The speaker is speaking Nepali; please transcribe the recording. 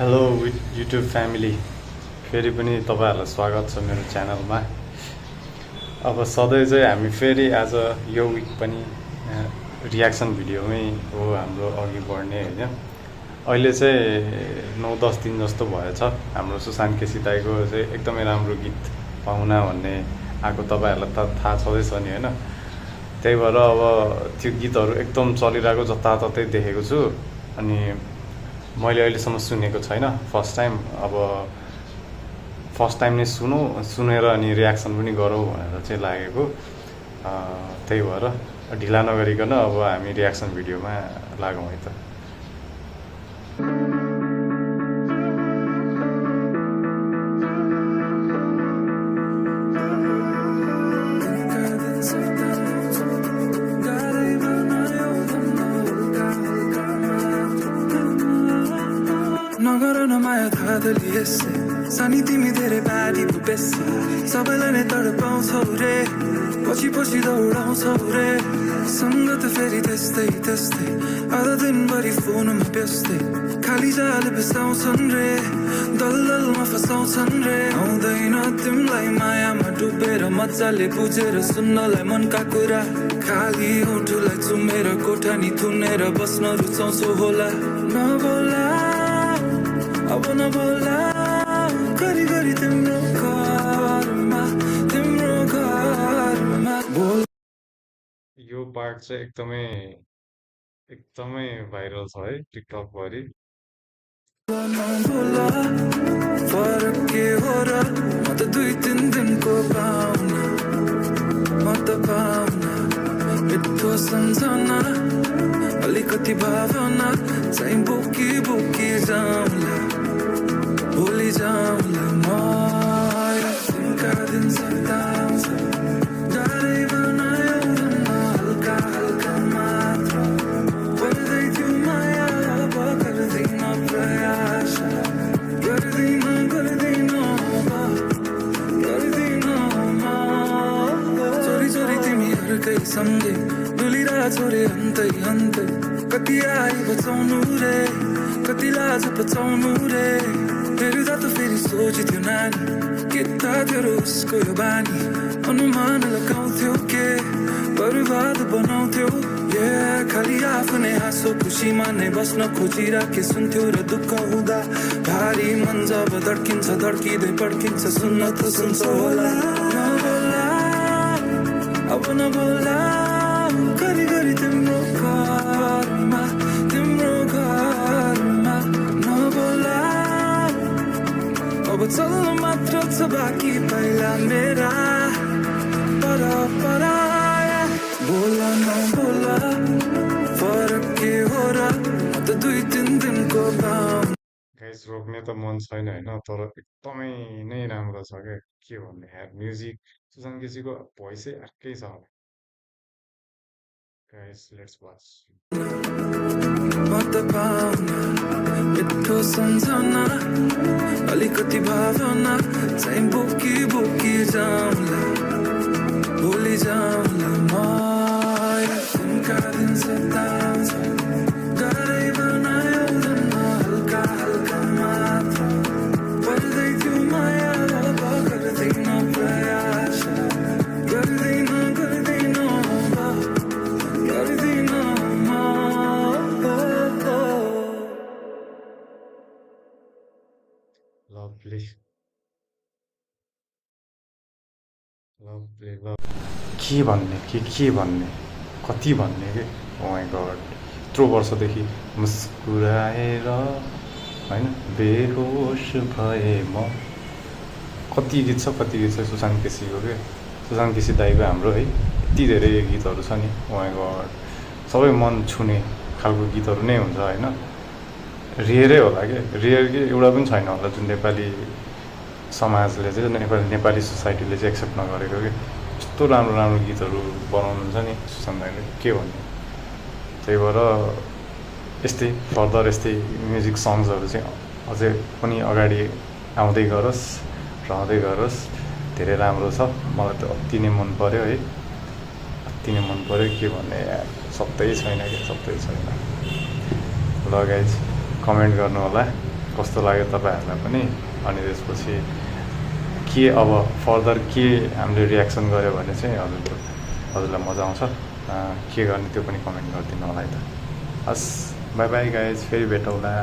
हेलो युट्युब फ्यामिली, फेरि पनि तपाईँहरूलाई स्वागत छ मेरो च्यानलमा। अब सधैँ चाहिँ हामी फेरि आज यो विक पनि रियाक्सन भिडियोमै हो हाम्रो अघि बढ्ने होइन। अहिले चाहिँ 9-10 दिन जस्तो भएछ हाम्रो सुशान्त केसी दाईको चाहिँ एकदमै राम्रो गीत पाहुना भन्ने आएको, तपाईँहरूलाई त थाहा छँदैछ नि होइन। त्यही भएर अब त्यो गीतहरू एकदम चलिरहेको जताततै देखेको छु अनि मैले अहिलेसम्म सुनेको छैन। फर्स्ट टाइम नै सुनेर अनि रियाक्सन पनि गरौँ भनेर चाहिँ लागेको। त्यही भएर ढिला नगरिकन अब हामी रियाक्सन भिडियोमा लागौँ है त। नगर नमाया थादली यसै सानी तिमी धेरै बारी बेसी सबैलाई नै तडपाउँछौ रे, पछि पछि दौडाउँछौ रे। सङ्गत फेरि त्यस्तै त्यस्तै आधा दिनभरि फोनमा व्यस्तै खाली जाले बिसाउँछन् रे, दलदलमा फसाउँछन् रे। आउँदैन तिमीलाई मायामा डुबेर मजाले बुझेर सुन्नलाई मनका कुरा, खाली होठलाई चुमेर कोठा नि थुनेर बस्न रुचाउँछौ होला। नबोला अब नबोला गरी गरी तिम्रो घरमा बोल। यो पार्ट चाहिँ एकदमै भाइरल छ है टिकटकभरि। नबोला फरक के हो र, म त 2-3 दिनको पाहुना, म त पाहुना। मिठो सम्झना अलिकति भावना चाहिँ बोकी बोकी जाउँला, भोलि जाउँला। माया तिनका दिन सताउँछ, गाह्रै बनायो भन्न हल्का हल्का मात्र। पर्दै थियो माया अब गर्दैन प्रयास, गर्दैन चोरी चोरी तिमीहरूकै सँगै डुलिरा छोरे अन्तै अन्तै। कति आइ बचाउनु रे, कति लाज बचाउनु रे। हेर्दा त फेरि सोच्थ्यो नानी के थाहा थियो उसको यो बानी, अनुमान लगाउँथ्यो के बर्बाद बनाउँथ्यो। खाली आफ्नै हाँसो खुसीमा नै बस्न खोजिराखे सुन्थ्यो र दुःख हुँदा भारी मन जब धड्किन्छ धड्किँदै पड्किन्छ सुन्न त सुन्छ होला। नबोला अब नबोला गरी गरी तिम्रो घरमा नबोला। अब चल्न मात्र छ बाँकी पहिला मेरा पर बोला नबोला फरक के हो र, म त 2-3 दिनको पाहुना। गाइस रोक्ने त मन छैन होइन, तर एकदमै नै राम्रो छ क्या। के भन्ने यार, म्युजिक सुशान्त केसीको भोइसै अर्कै छ। Guys let's watch. म त पाहुना मिठो सम्झना अलिकति भावना चाहिँ बोकी बोकी जाउँला, भोलि जाउँला। माया तिनका दिन सताउँछ, गाह्रै बनायो भन्न हल्का हल्का मात्र। पर्दै थियो माया अब गर्दैन प्रयास, गर्दैन लभली लभली लभ। के भन्ने कति भन्ने के। ओ माइ गॉड, यत्रो वर्षदेखि मुस्कुराएर होइन बेहोस भए म। कति गीत छ सुशान्त केसीको के, सुशान्त केसी दाईको हाम्रो है। यति धेरै गीतहरू छ नि, ओ माइ गॉड। सबै मन छुने खालको गीतहरू नै हुन्छ होइन। रेयरै होला क्या, रेयर कि एउटा पनि छैन होला जुन नेपाली समाजले चाहिँ नेपाली सोसाइटीले चाहिँ एक्सेप्ट नगरेको कि। यस्तो राम्रो राम्रो गीतहरू बनाउनुहुन्छ नि सुशान्त दाईले, के भन्ने। त्यही भएर यस्तै फर्दर यस्तै म्युजिक सङ्ग्सहरू चाहिँ अझै पनि अगाडि आउँदै गरोस्, रहँदै गरोस्। धेरै राम्रो छ, मलाई त अति नै मन पर्यो है, अति नै मन पर्यो। के भन्ने यार, सबै छैन क्या, सबै छैन। ल गाइज कमेन्ट गर्नु होला। कस्तो लाग्यो तपाईँहरूलाई पनि। अनि त्यसपछि के अब फर्दर के हामीले रियाक्सन गऱ्यो भने चाहिँ हजुरलाई मजा आउँछ, के गर्ने त्यो पनि कमेन्ट गरिदिनु होला है त। हस्, बाई बाई गाइज, फेरि भेटौँला।